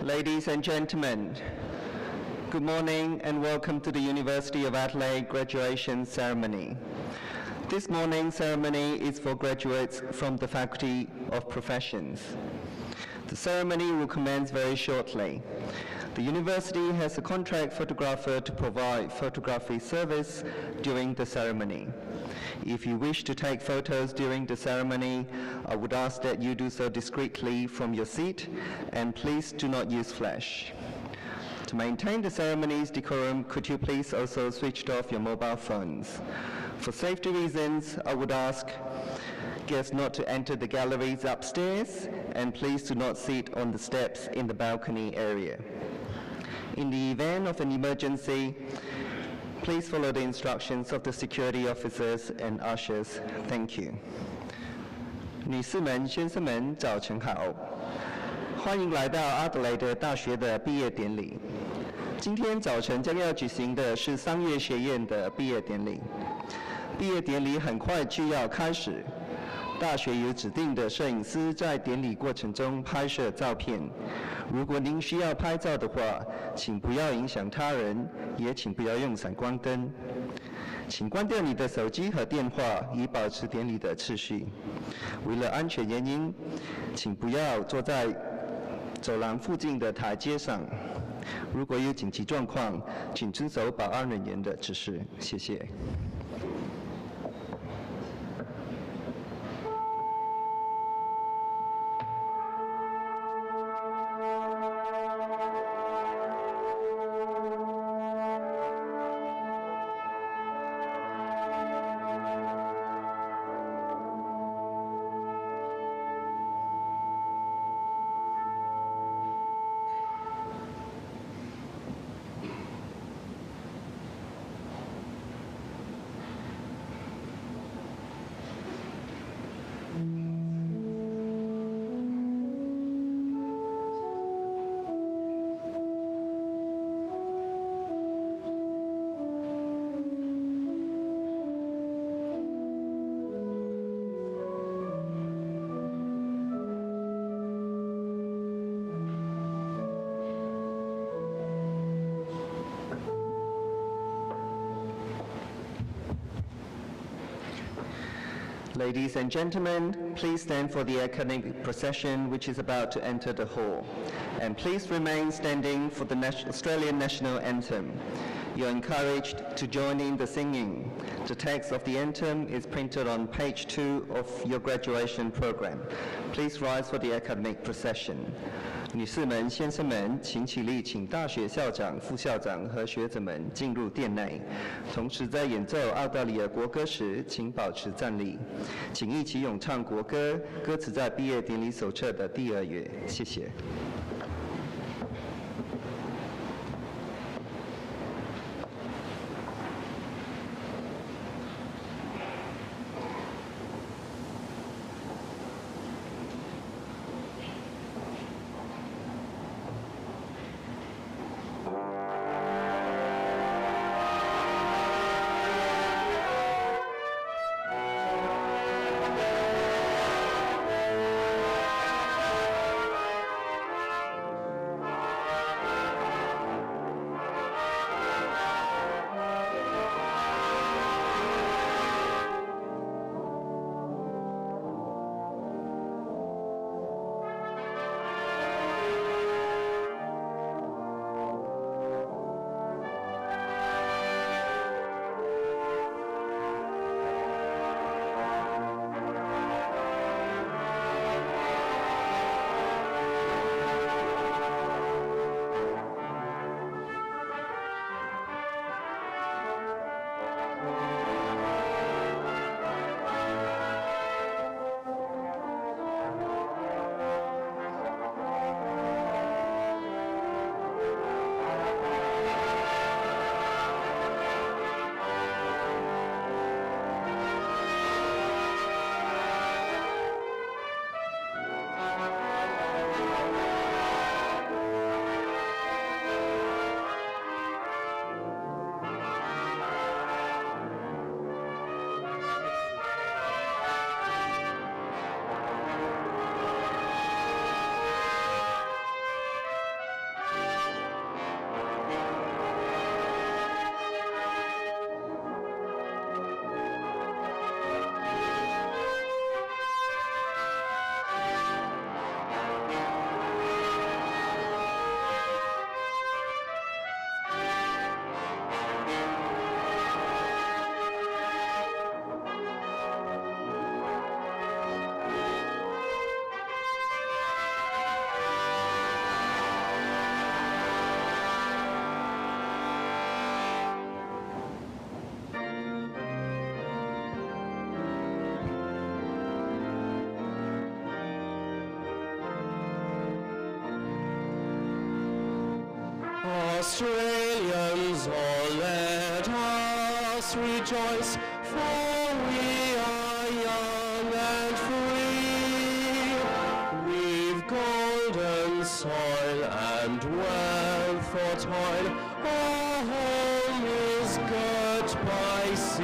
Ladies and gentlemen, good morning and welcome to the University of Adelaide graduation ceremony. This morning's ceremony is for graduates from the Faculty of Professions. The ceremony will commence very shortly. The university has a contract photographer to provide photography service during the ceremony. If you wish to take photos during the ceremony, I would ask that you do so discreetly from your seat, and please do not use flash. To maintain the ceremony's decorum, could you please also switch off your mobile phones? For safety reasons, I would ask guests not to enter the galleries upstairs, and please do not sit on the steps in the balcony area. In the event of an emergency, please follow the instructions of the security officers and ushers. Thank you. 女士们、先生们，早晨好！欢迎来到阿德莱德大学的毕业典礼。今天早晨将要举行的是商业学院的毕业典礼。毕业典礼很快就要开始。大学有指定的摄影师在典礼过程中拍摄照片。如果您需要拍照的话，请不要影响他人，也请不要用闪光灯。请关掉你的手机和电话，以保持典礼的秩序。为了安全原因，请不要坐在走廊附近的台阶上。如果有紧急状况，请遵守保安人员的指示。谢谢。Ladies and gentlemen, please stand for the academic procession which is about to enter the hall. And please remain standing for the Australian National Anthem. You're encouraged to join in the singing. The text of the anthem is printed on page 2 of your graduation program. Please rise for the academic procession. 女士们、先生们，请起立，请大学校长、副校长和学者们进入殿内。同时，在演奏澳大利亚国歌时，请保持站立。请一起咏唱国歌，歌词在毕业典礼手册的第2页。谢谢。Australians, all let us rejoice, for we are young and free. We've golden soil and wealth for toil, our home is girt by sea.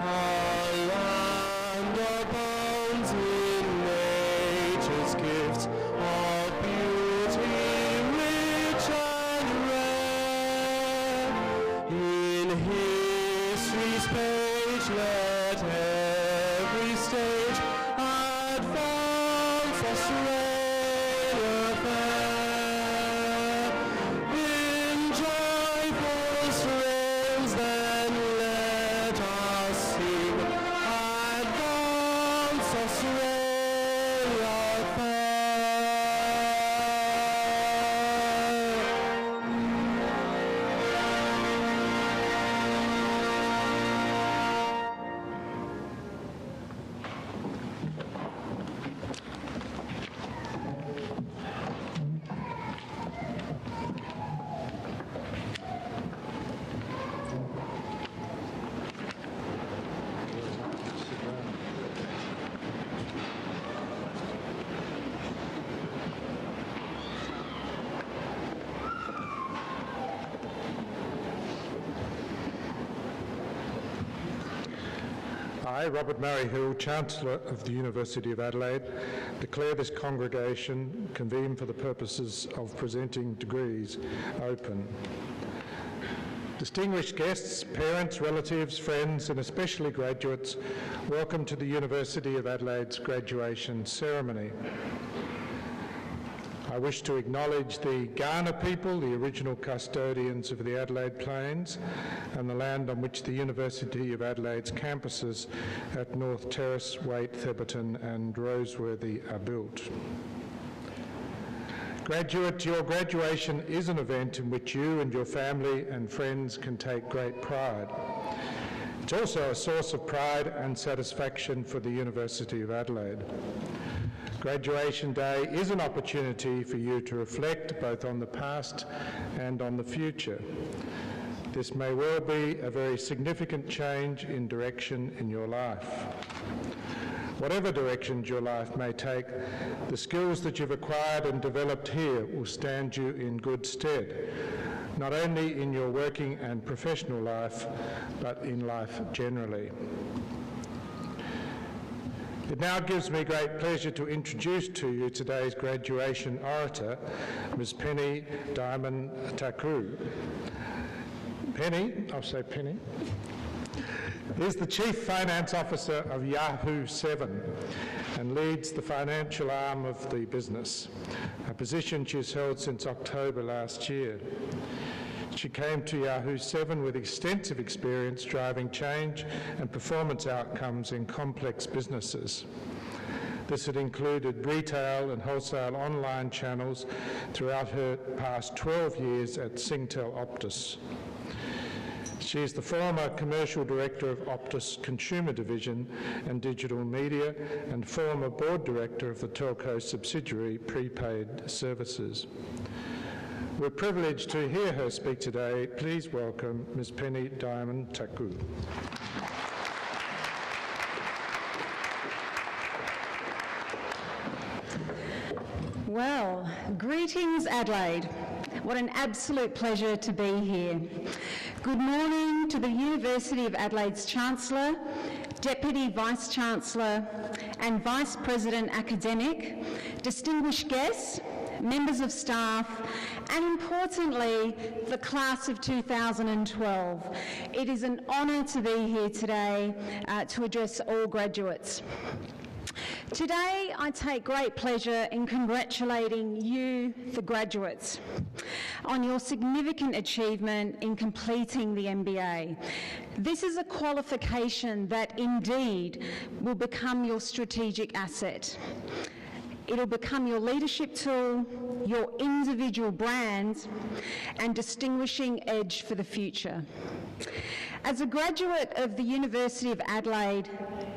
Our land abounds in nature's gifts of beauty rich and rare. In history's page let every stage advance Australia fair. In joyful strains then let us sing, advance Australia fair. I, Robert Murray Hill, Chancellor of the University of Adelaide, declare this congregation convened for the purposes of presenting degrees open. Distinguished guests, parents, relatives, friends, and especially graduates, welcome to the University of Adelaide's graduation ceremony. I wish to acknowledge the Kaurna people, the original custodians of the Adelaide Plains, and the land on which the University of Adelaide's campuses at North Terrace, Waite, Theberton and Roseworthy are built. Graduate, your graduation is an event in which you and your family and friends can take great pride. It's also a source of pride and satisfaction for the University of Adelaide. Graduation Day is an opportunity for you to reflect both on the past and on the future. This may well be a very significant change in direction in your life. Whatever directions your life may take, the skills that you've acquired and developed here will stand you in good stead, not only in your working and professional life, but in life generally. It now gives me great pleasure to introduce to you today's graduation orator, Ms. Penny Diamond-Taku. Penny, I'll say Penny, is the Chief Finance Officer of Yahoo 7 and leads the financial arm of the business, a position she's held since October last year. She came to Yahoo 7 with extensive experience driving change and performance outcomes in complex businesses. This had included retail and wholesale online channels throughout her past 12 years at Singtel Optus. She is the former Commercial Director of Optus Consumer Division and Digital Media and former Board Director of the telco subsidiary Prepaid Services. We're privileged to hear her speak today. Please welcome Ms. Penny Diamond-Taku. Well, greetings Adelaide. What an absolute pleasure to be here. Good morning to the University of Adelaide's Chancellor, Deputy Vice-Chancellor and Vice President Academic, distinguished guests, members of staff, and importantly, the class of 2012. It is an honour to be here today to address all graduates. Today, I take great pleasure in congratulating you, the graduates, on your significant achievement in completing the MBA. This is a qualification that indeed will become your strategic asset. It'll become your leadership tool, your individual brand, and distinguishing edge for the future. As a graduate of the University of Adelaide,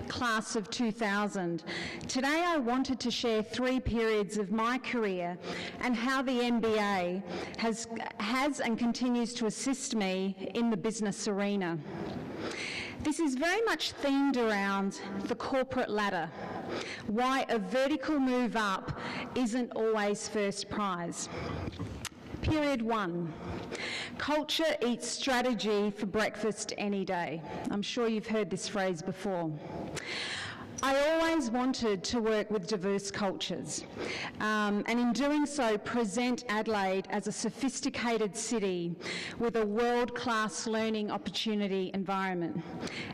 class of 2000. Today I wanted to share 3 periods of my career and how the MBA has and continues to assist me in the business arena. This is very much themed around the corporate ladder, why a vertical move up isn't always first prize. Period 1. Culture eats strategy for breakfast any day. I'm sure you've heard this phrase before. I always wanted to work with diverse cultures, and in doing so present Adelaide as a sophisticated city with a world-class learning opportunity environment.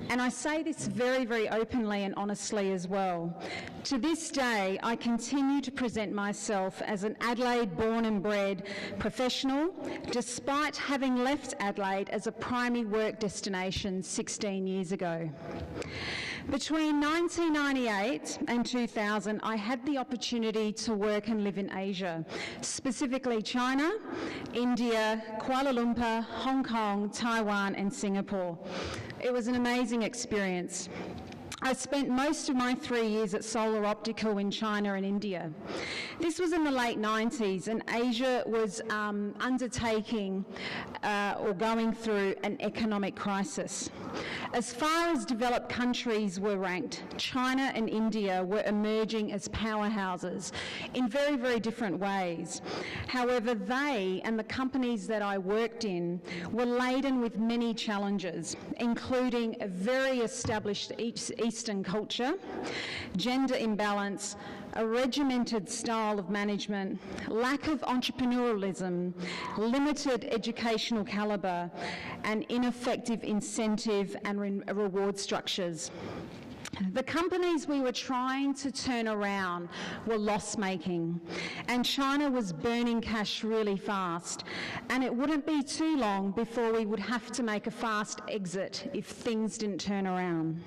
And I say this very, very openly and honestly as well. To this day, I continue to present myself as an Adelaide born and bred professional, despite having left Adelaide as a primary work destination 16 years ago. Between 1998 and 2000, I had the opportunity to work and live in Asia, specifically China, India, Kuala Lumpur, Hong Kong, Taiwan and Singapore. It was an amazing experience. I spent most of my 3 years at Solar Optical in China and India. This was in the late 90s, and Asia was undertaking or going through an economic crisis. As far as developed countries were ranked, China and India were emerging as powerhouses in very, very different ways. However, they and the companies that I worked in were laden with many challenges, including a very established Eastern culture, gender imbalance, a regimented style of management, lack of entrepreneurialism, limited educational calibre, and ineffective incentive and reward structures. The companies we were trying to turn around were loss-making, and China was burning cash really fast, and it wouldn't be too long before we would have to make a fast exit if things didn't turn around.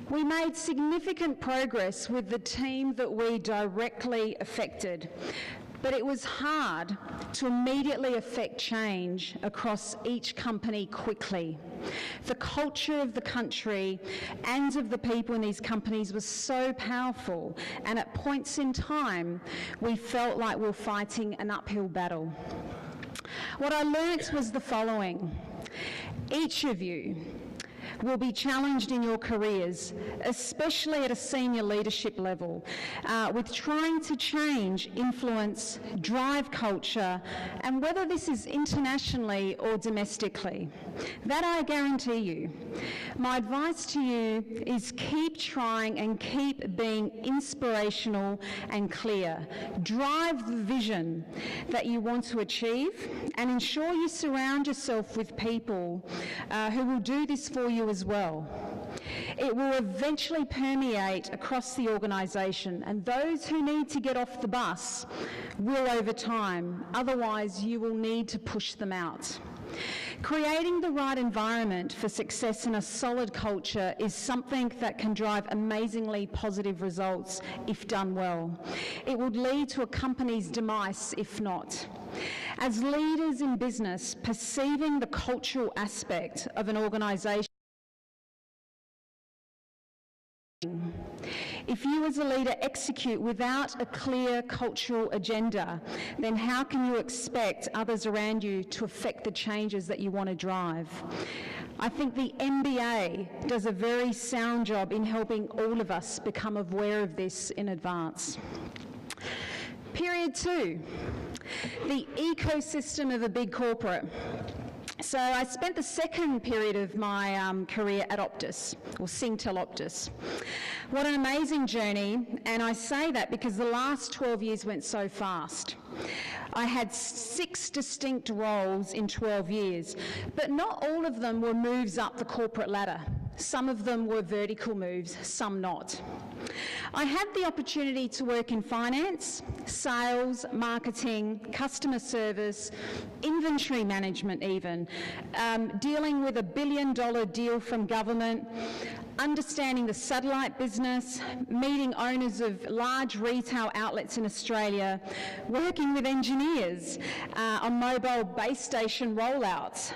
We made significant progress with the team that we directly affected, but it was hard to immediately affect change across each company quickly. The culture of the country and of the people in these companies was so powerful, and at points in time, we felt like we were fighting an uphill battle. What I learnt was the following. Each of you will be challenged in your careers, especially at a senior leadership level, with trying to change, influence, drive culture, and whether this is internationally or domestically. That I guarantee you. My advice to you is keep trying and keep being inspirational and clear. Drive the vision that you want to achieve, and ensure you surround yourself with people who will do this for you as well. It will eventually permeate across the organisation, and those who need to get off the bus will over time. Otherwise, you will need to push them out. Creating the right environment for success in a solid culture is something that can drive amazingly positive results if done well. It would lead to a company's demise if not. As leaders in business, perceiving the cultural aspect of an organisation. If you as a leader execute without a clear cultural agenda, then how can you expect others around you to affect the changes that you want to drive? I think the MBA does a very sound job in helping all of us become aware of this in advance. Period 2, the ecosystem of a big corporate. So I spent the second period of my career at Optus, or Singtel Optus. What an amazing journey, and I say that because the last 12 years went so fast. I had 6 distinct roles in 12 years, but not all of them were moves up the corporate ladder. Some of them were vertical moves, some not. I had the opportunity to work in finance, sales, marketing, customer service, inventory management even, dealing with $1 billion deal from government, understanding the satellite business, meeting owners of large retail outlets in Australia, working with engineers on mobile base station rollouts,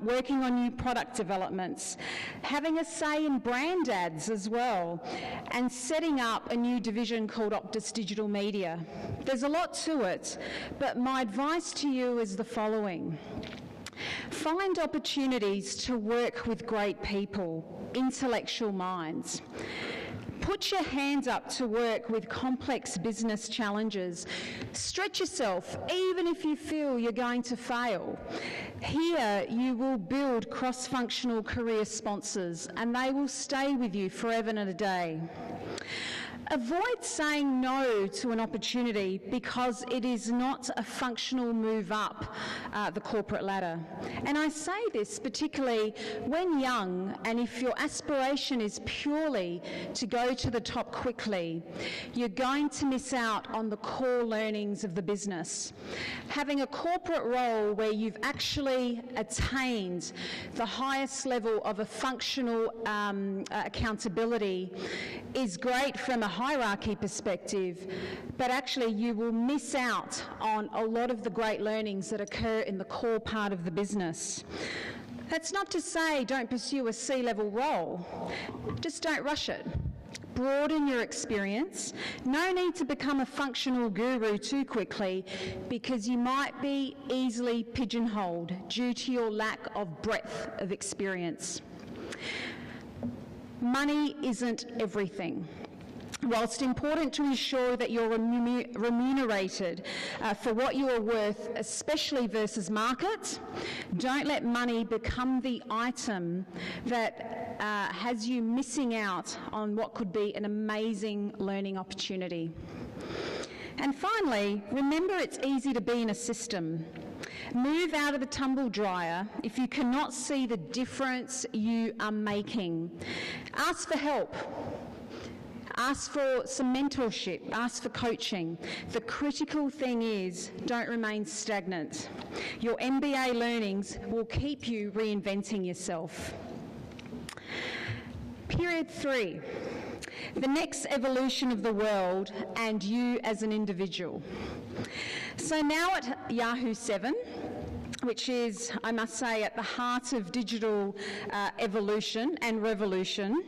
working on new product developments, having a say in brand ads as well, and setting up a new division called Optus Digital Media. There's a lot to it, but my advice to you is the following. Find opportunities to work with great people, intellectual minds. Put your hands up to work with complex business challenges. Stretch yourself, even if you feel you're going to fail. Here, you will build cross-functional career sponsors, and they will stay with you forever and a day. Avoid saying no to an opportunity because it is not a functional move up the corporate ladder. And I say this particularly when young, and if your aspiration is purely to go to the top quickly, you're going to miss out on the core learnings of the business. Having a corporate role where you've actually attained the highest level of a functional accountability is great from a hierarchy perspective, but actually you will miss out on a lot of the great learnings that occur in the core part of the business. That's not to say don't pursue a C-level role, just don't rush it. Broaden your experience. No need to become a functional guru too quickly because you might be easily pigeonholed due to your lack of breadth of experience. Money isn't everything. Whilst important to ensure that you're remunerated for what you are worth, especially versus market, don't let money become the item that has you missing out on what could be an amazing learning opportunity. And finally, remember it's easy to be in a system. Move out of the tumble dryer if you cannot see the difference you are making. Ask for help. Ask for some mentorship, ask for coaching. The critical thing is, don't remain stagnant. Your MBA learnings will keep you reinventing yourself. Period 3, the next evolution of the world and you as an individual. So now at Yahoo 7, which is, I must say, at the heart of digital evolution and revolution.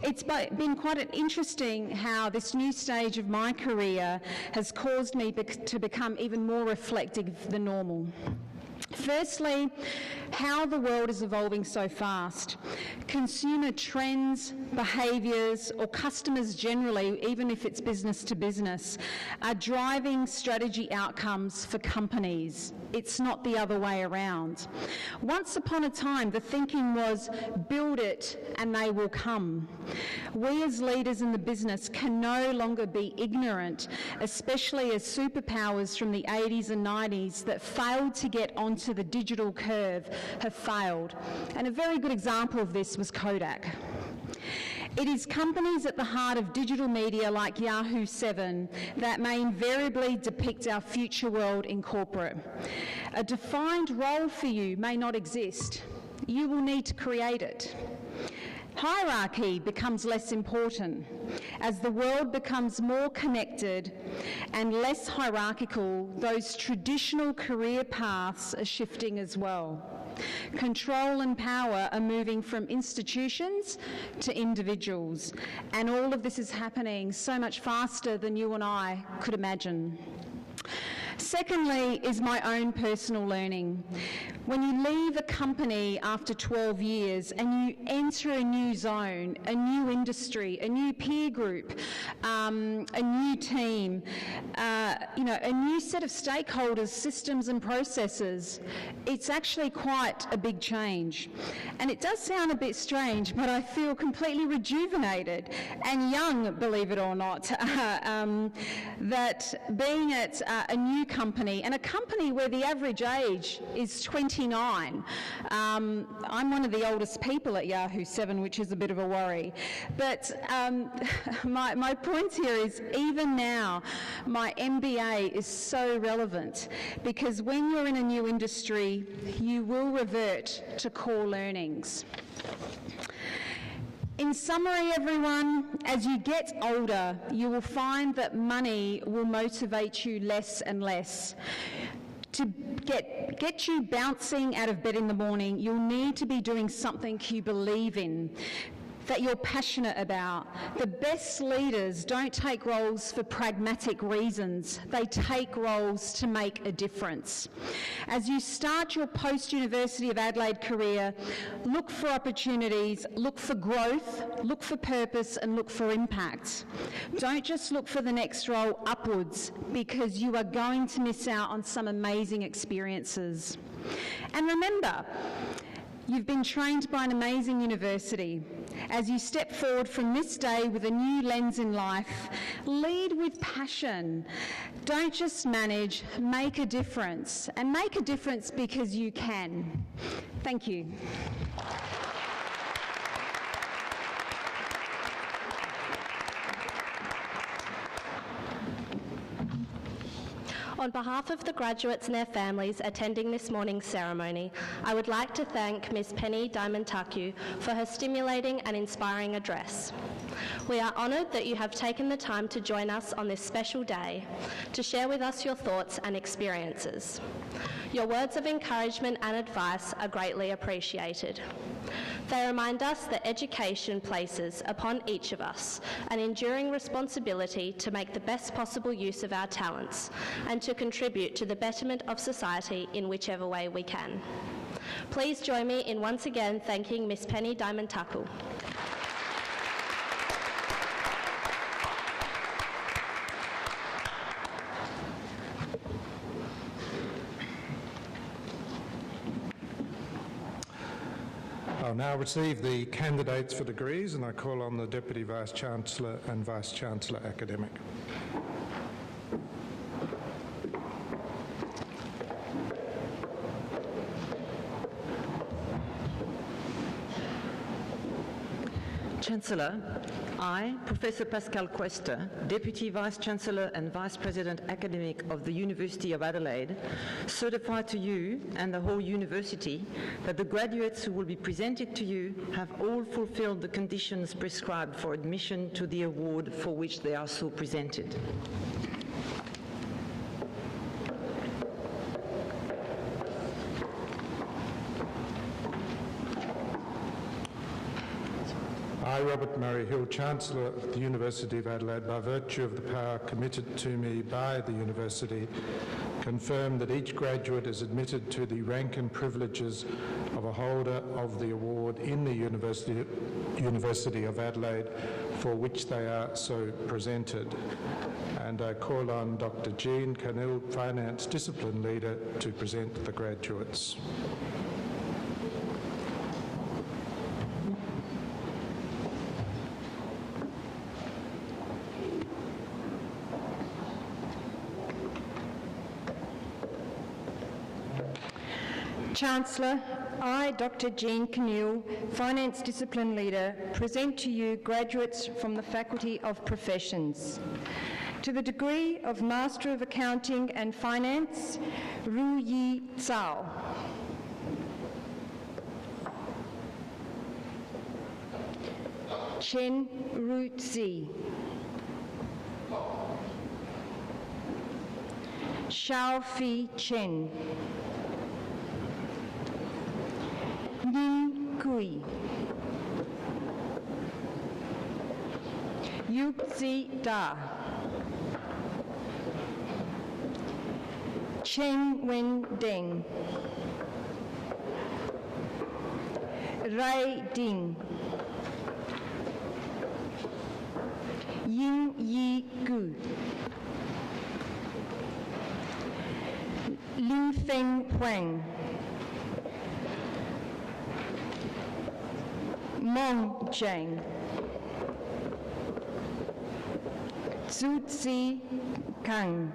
It's been quite interesting how this new stage of my career has caused me to become even more reflective than normal. Firstly, how the world is evolving so fast. Consumer trends, behaviours, or customers generally, even if it's business to business, are driving strategy outcomes for companies. It's not the other way around. Once upon a time, the thinking was, build it and they will come. We as leaders in the business can no longer be ignorant, especially as superpowers from the 80s and 90s that failed to get onto the digital curve have failed. And a very good example of this was Kodak. It is companies at the heart of digital media like Yahoo 7 that may invariably depict our future world in corporate. A defined role for you may not exist. You will need to create it. Hierarchy becomes less important as the world becomes more connected and less hierarchical. Those traditional career paths are shifting as well. Control and power are moving from institutions to individuals, and all of this is happening so much faster than you and I could imagine. Secondly is my own personal learning. When you leave a company after 12 years and you enter a new zone, a new industry, a new peer group, a new team, a new set of stakeholders, systems and processes, it's actually quite a big change. And it does sound a bit strange, but I feel completely rejuvenated and young, believe it or not, that being at a new company, and a company where the average age is 29. I'm one of the oldest people at Yahoo 7, which is a bit of a worry. But my point here is, even now, my MBA is so relevant, because when you're in a new industry, you will revert to core learnings. In summary, everyone, as you get older, you will find that money will motivate you less and less. To get you bouncing out of bed in the morning, you'll need to be doing something you believe in, that you're passionate about. The best leaders don't take roles for pragmatic reasons. They take roles to make a difference. As you start your post-University of Adelaide career, look for opportunities, look for growth, look for purpose, and look for impact. Don't just look for the next role upwards, because you are going to miss out on some amazing experiences. And remember, you've been trained by an amazing university. As you step forward from this day with a new lens in life, lead with passion. Don't just manage, make a difference. And make a difference because you can. Thank you. On behalf of the graduates and their families attending this morning's ceremony, I would like to thank Ms. Penny Diamond-Taku for her stimulating and inspiring address. We are honoured that you have taken the time to join us on this special day to share with us your thoughts and experiences. Your words of encouragement and advice are greatly appreciated. They remind us that education places upon each of us an enduring responsibility to make the best possible use of our talents and to contribute to the betterment of society in whichever way we can. Please join me in once again thanking Ms. Penny Diamond-Taku. I'll now receive the candidates for degrees, and I call on the Deputy Vice-Chancellor and Vice-Chancellor Academic. Chancellor, I, Professor Pascal Cuesta, Deputy Vice-Chancellor and Vice-President Academic of the University of Adelaide, certify to you and the whole university that the graduates who will be presented to you have all fulfilled the conditions prescribed for admission to the award for which they are so presented. I, Robert Murray Hill, Chancellor of the University of Adelaide, by virtue of the power committed to me by the University, confirm that each graduate is admitted to the rank and privileges of a holder of the award in the University of Adelaide for which they are so presented. And I call on Dr. Jean Canil, Finance Discipline Leader, to present the graduates. Chancellor, I, Dr. Jean Canil, Finance Discipline Leader, present to you graduates from the Faculty of Professions. To the degree of Master of Accounting and Finance, Ru Yi Cao. Chen Ru Zi. Xiao Fi Chen. Yin Kui. Yuzi Da. Chen Wen Deng. Rai Ding. Yin Yi Gu. Lin Feng Huang. Mong Zhang. Zhu Zi Kang.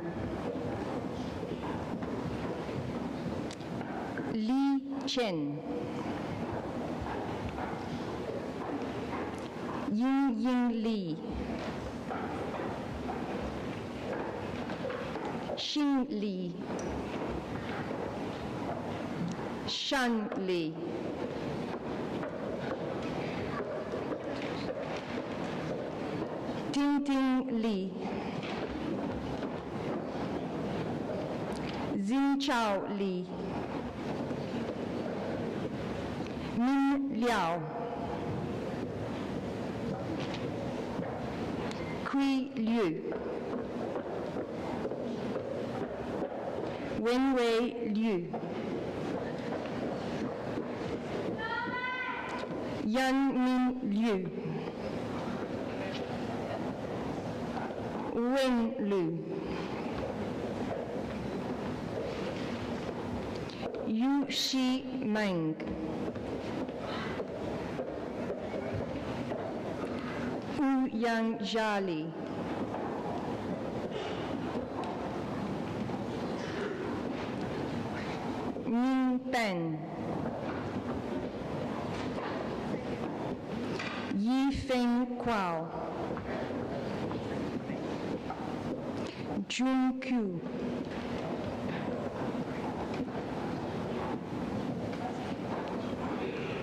Li Chen. Ying Ying Li. Xin Li. Shan Li. Ding Li, Xinchao Li, Min Liao, Kui Liu, Wenwei Liu, Yan Min Liu, Wen Lu, Yu Shi Meng, Wu Yang Jali, Min Ben, Yi Feng Kuo, Jun Q,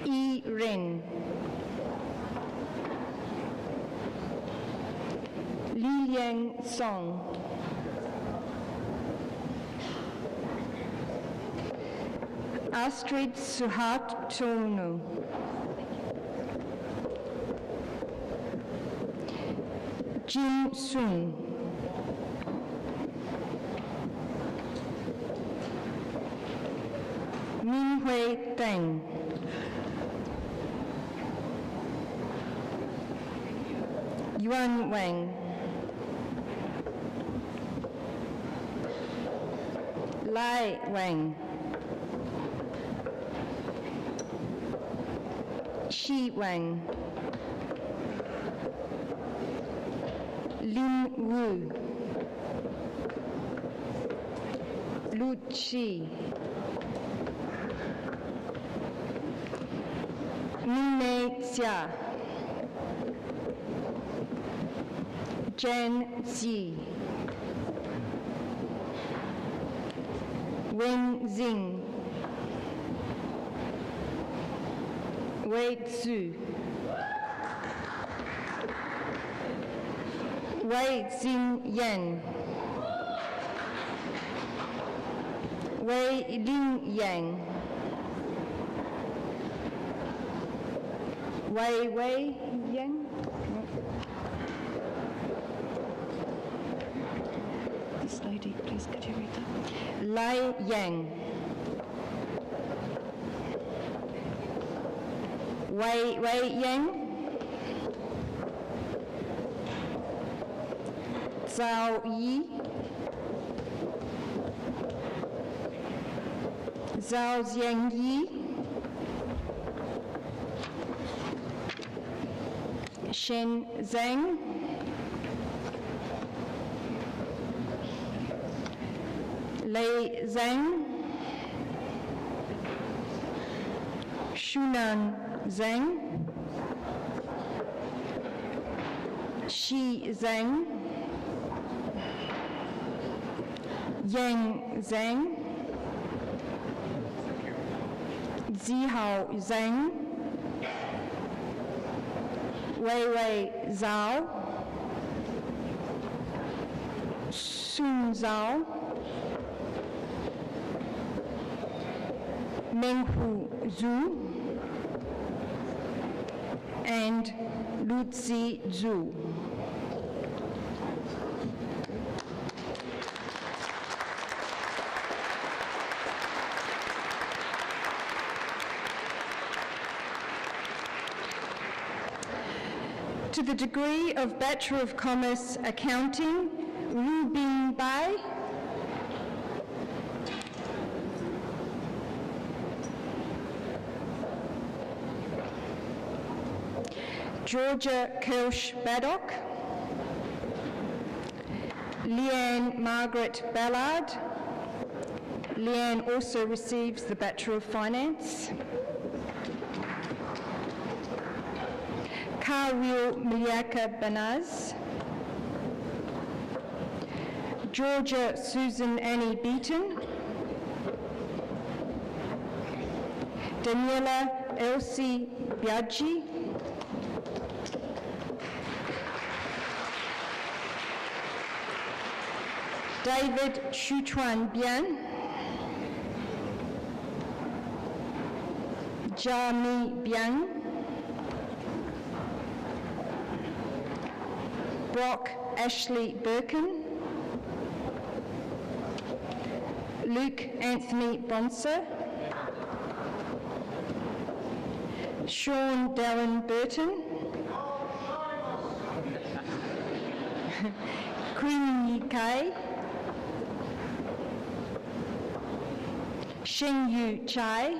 Yi Ren, Li Liang Song, Astrid Suhartono, Jin Sun, Min Hui Deng, Yuan Wang, Lai Wang, Shi Wang, Lin Wu, Lu Chi, Mine Xia, Jen Xi, Wen Xing, Wei Zhu, Wei Xing Yan, Wei Ling Yang, Wei Yang. This lady, please could you read that? Lai Yang, Wei Yang, Zhao Yi, Zhao Jian Yi, Shen Zhang, Lei Zhang, Shunan Zhang, Shi Zhang, Yang Zhang, Zihao Zhang, Wei Zhao, Sun Zhao, Menghu Zhu, and Luzi Zhu. To the degree of Bachelor of Commerce Accounting, Ru Bin Bai, Georgia Kirsch-Baddock, Leanne Margaret Ballard. Leanne also receives the Bachelor of Finance. Karil Miliaka Banaz, Georgia Susan Annie Beaton, Daniela Elsie Biaggi, David Shuchuan Bian, Jami Bian, Brock Ashley Birkin, Luke Anthony Bonser, Sean Darren Burton, Queen Yi Kai, Sheng Yu Chai,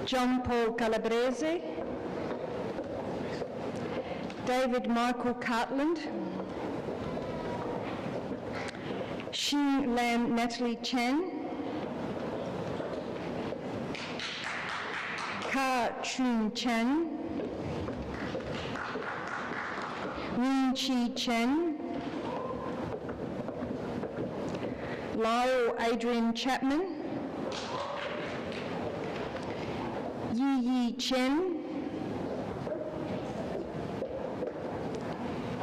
John Paul Calabrese, David Michael Cartland, Xin Lam Natalie Chan, Ka Chun Chan, Win Chi Chen, Lyle Adrian Chapman, Yi Yi Chen,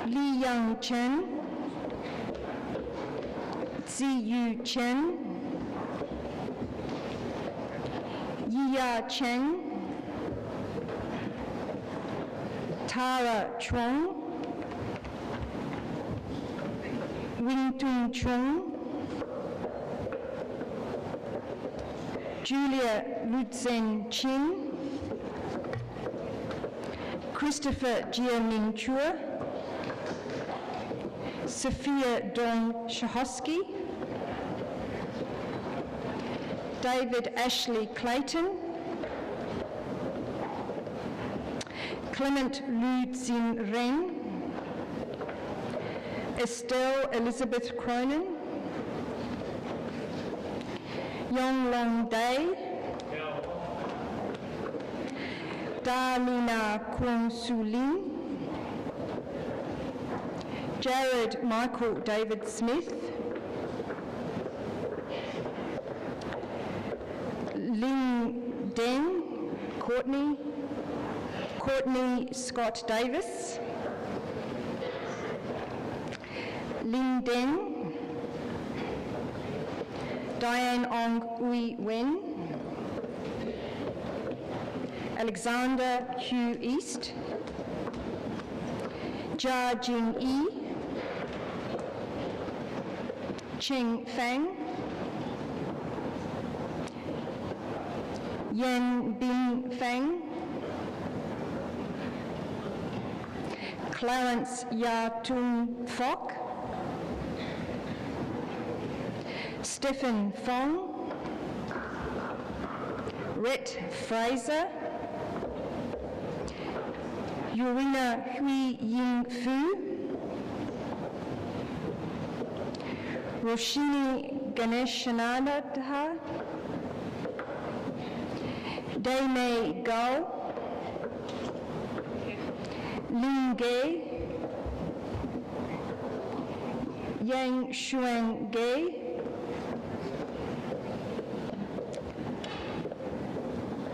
Li Yang Chen, Ziyu Chen, Yiya Cheng, Tara Chuang, Wingtung Chung, Julia Lutzen Chin, Christopher Jiaming Chua, Sophia Dong Shahosky, David Ashley Clayton, Clement Lu Zin Ren, Estelle Elizabeth Cronin, Yong Long Day, Darlina Kwon Su Lin, Jared Michael David Smith, Lin Den Courtney Scott Davis, Lin Den, Diane Ong Ui Wen, Alexander Hugh East, Jia Jing Yi, Cheng Fang, Yan Bin Fang, Clarence Ya Tung Fock, Stephen Fong, Rhett Fraser, Yurina Hui Ying Fu, Roshini Ganeshanadha, Daimei Gao, Lin Gay, Yang Shuang Gay,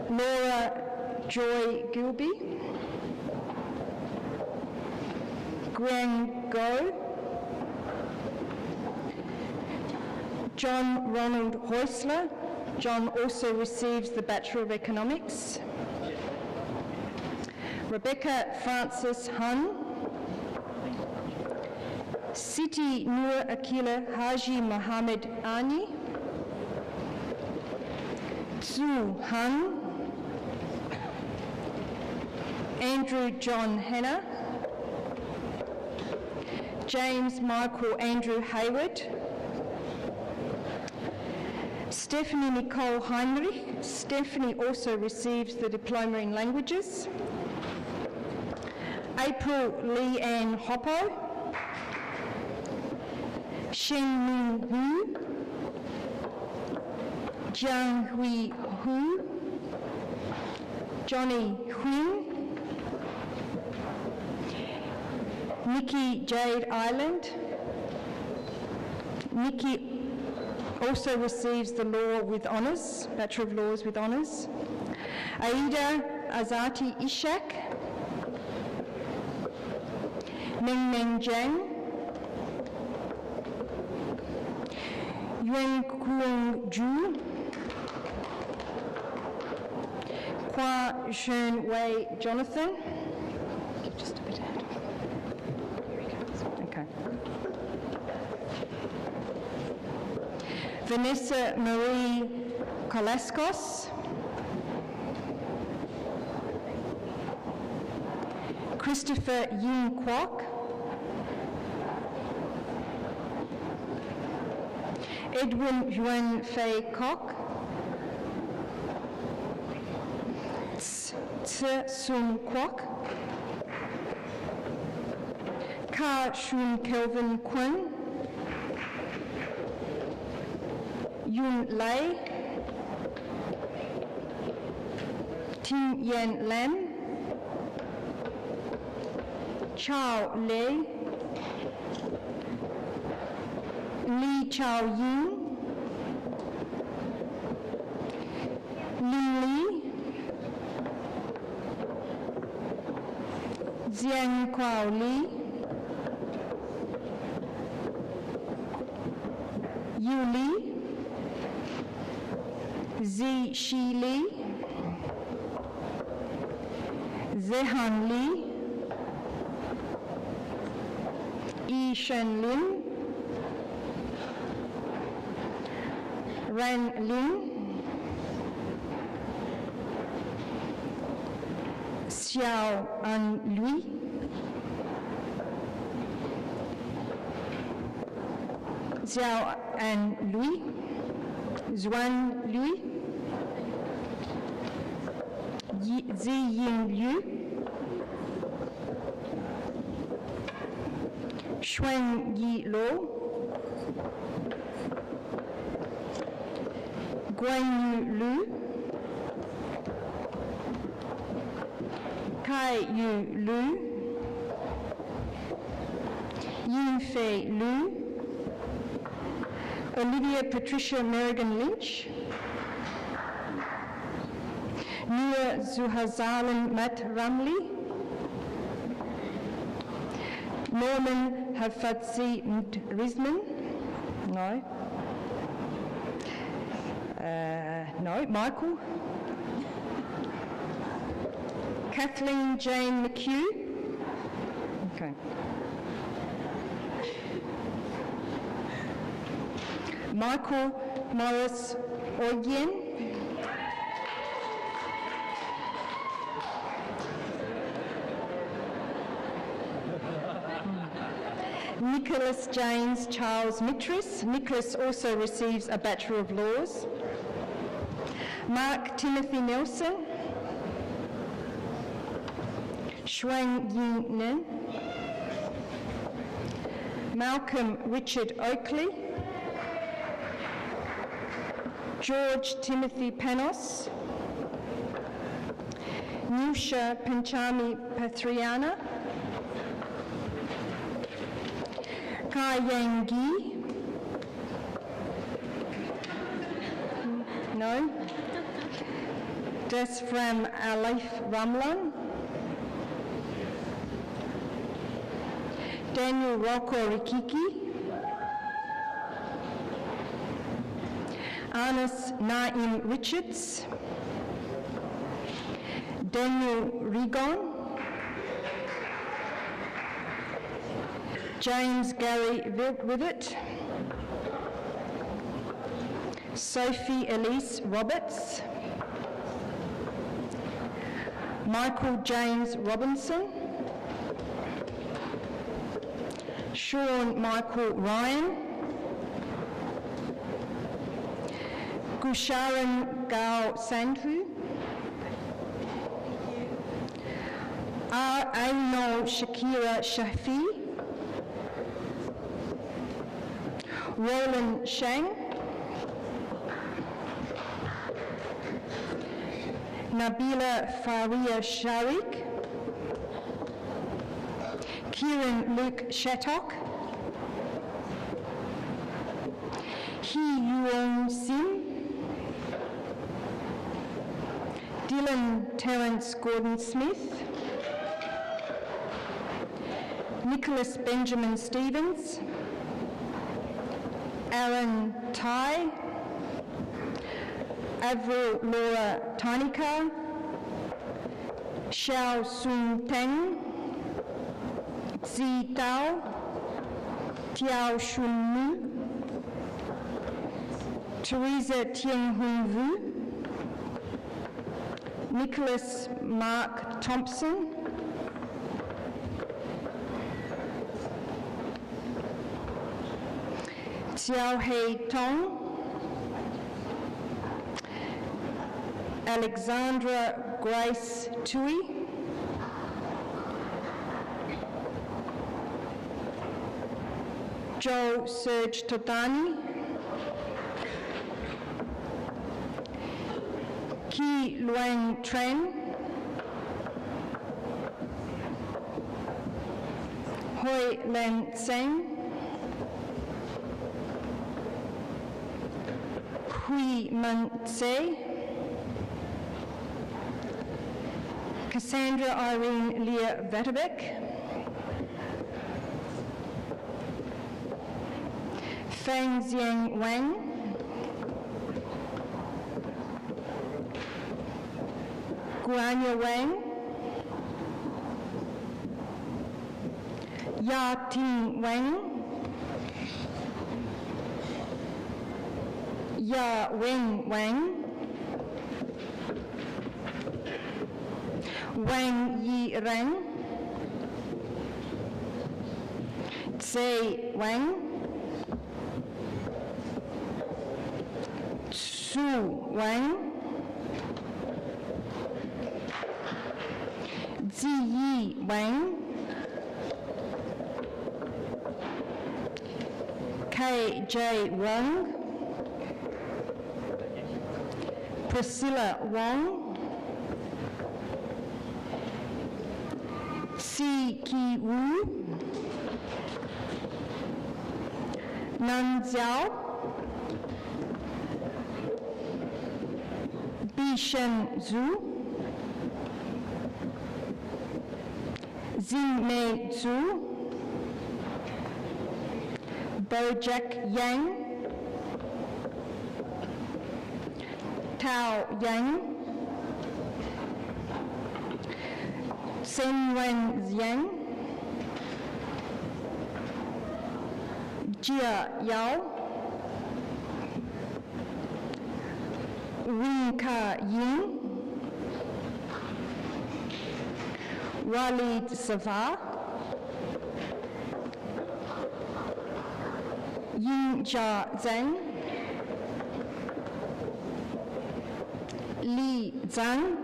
Laura Joy Gilby, Guang Go, John Ronald Heusler. John also receives the Bachelor of Economics. Rebecca Francis Hun, Siti Nur Akila Haji Mohammed Ani, Zhu Han, Andrew John Hanna, James Michael Andrew Hayward, Stephanie Nicole Heinrich. Stephanie also receives the Diploma in Languages. April Lee Ann Hoppo, Shen Min Hu, Jiang Hui Hu, Johnny Huyn, Nikki Jade Island. Nikki also receives the Law with Honours, Bachelor of Laws with Honours. Aida Azati Ishak, Meng Meng Jiang, Yuen Kuong Ju, Kwa Shun Wei Jonathan. Give just a bit out. Here he comes. Okay. Vanessa Marie Kolaskos. Christopher Yin Kwok. Edwin Yuan Fei Kok. Tse Sun Kwok. Ka Shun Kelvin Kwon. Yun Lei. Tin Yan Lam. Chao Lei. Li Chao Yin. Lin Li. Jiang Kwao Li. Yu Li. Zi Shi Li. Zehan Li. Yi Shen Lin. Ran Lin. Xiao An Lui. Xiao An Lui. Zuan Lui. Zi Ying Liu. Xuan Yi Lo. Guan Yu Lu. Kai Yu Lu. Yin Fei Lu. Olivia Patricia Merrigan Lynch. Nia Zuhazalan Matt Ramley. Norman Hafadzi Rizman. No. No. Michael. Kathleen Jane McHugh. Okay. Michael Morris Oyen. Nicholas James Charles Mitris. Nicholas also receives a Bachelor of Laws. Mark Timothy Nelson. Shuang Yin Nen. Malcolm Richard Oakley. George Timothy Panos. Nusha Panchami Patriana. Kai Yang Gi. No. Desfram Alif Ramlan. Daniel Rocco Rikiki. Anas Naim Richards. Daniel Rigon. James Gary Rivet. Sophie Elise Roberts. Michael James Robinson. Sean Michael Ryan. Gusharan Gao Sandhu. Ainul Shakira Shafi. Roland Shang. Nabila Faria Sharik. Kieran Luke Shattock. Hee Yuong Sim. Dylan Terence Gordon Smith. Nicholas Benjamin Stevens. Aaron Tai, Avril Laura Tainika, Xiao Sun Teng, Zi Tao, Tiao Shun Mu, Teresa Tieng Hun Vu, Nicholas Mark Thompson, Xiao Hei Tong, Alexandra Grace Tui, Joe Serge Totani, Ki Luang Tran, Hoi Lan Sang, Hui Man Se, Cassandra Irene Leah Vatterbeck, Fang Xiang Wang, Guanya Wang, Ya Ting Wang, Ya Wen Wang, Wang Yi Rang, Tsai Wang, Su Wang, Ziyi Wang, K.J. Wong, Priscilla Wong, Si Ki Wu, Nan Xiao, Bishen Zhu, Ximei Zhu, Bojack Yang, Tao Yang, Senwen Yang, Jia Yao, Wing Ka Ying, Walid Sava, Yin Jia Zhang, Li Zhang,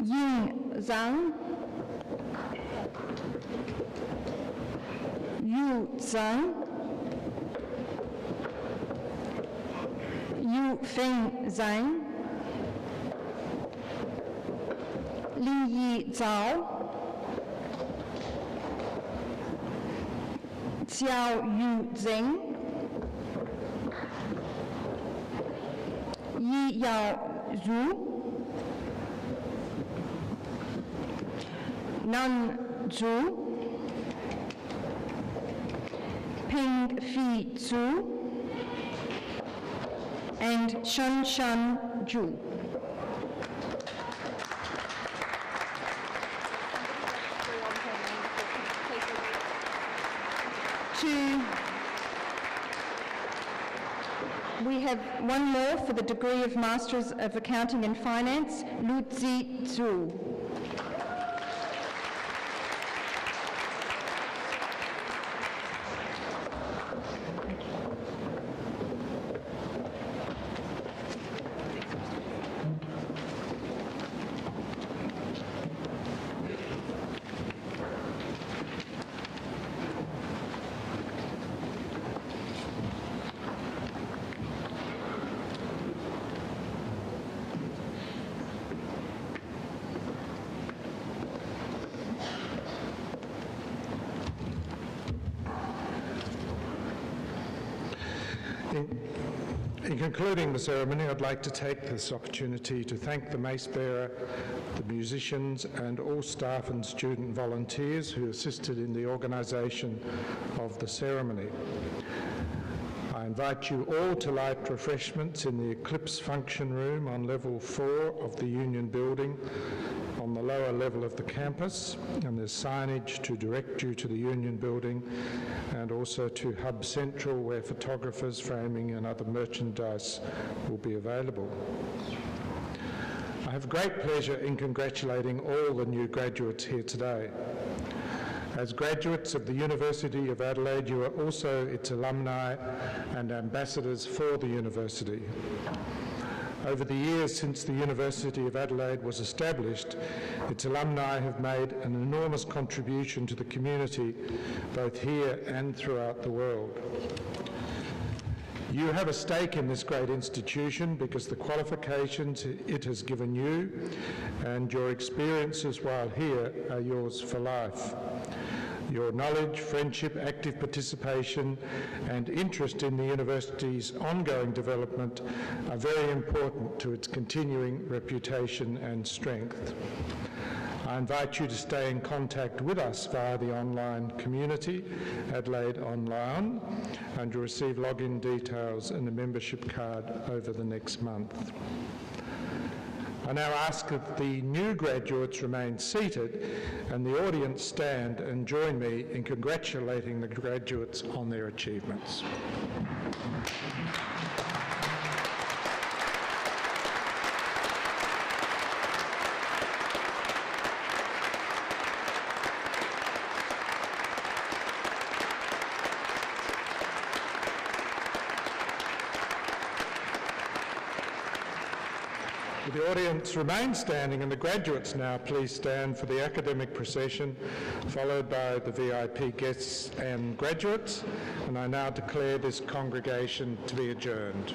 Ying Zhang, Yu Zhang, Yu Feng Zhang, Li Yi Zhao, Xiao Yu Zheng, Yi Yao Zhu, Nan Zhu, Ping Fi Zhu, and Shan Shan Zhu. We have one more for the degree of Masters of Accounting and Finance, Lu Zi Zhu. In concluding the ceremony, I'd like to take this opportunity to thank the mace bearer, the musicians and all staff and student volunteers who assisted in the organisation of the ceremony. I invite you all to light refreshments in the Eclipse function room on level 4 of the Union building on the lower level of the campus, and there's signage to direct you to the Union building and also to Hub Central, where photographers, framing and other merchandise will be available. I have great pleasure in congratulating all the new graduates here today. As graduates of the University of Adelaide, you are also its alumni and ambassadors for the university. Over the years since the University of Adelaide was established, its alumni have made an enormous contribution to the community, both here and throughout the world. You have a stake in this great institution because the qualifications it has given you and your experiences while here are yours for life. Your knowledge, friendship, active participation and interest in the university's ongoing development are very important to its continuing reputation and strength. I invite you to stay in contact with us via the online community, Adelaide Online, and you'll receive login details and a membership card over the next month. I now ask that the new graduates remain seated and the audience stand and join me in congratulating the graduates on their achievements. The audience remains standing and the graduates now please stand for the academic procession, followed by the VIP guests and graduates, and I now declare this congregation to be adjourned.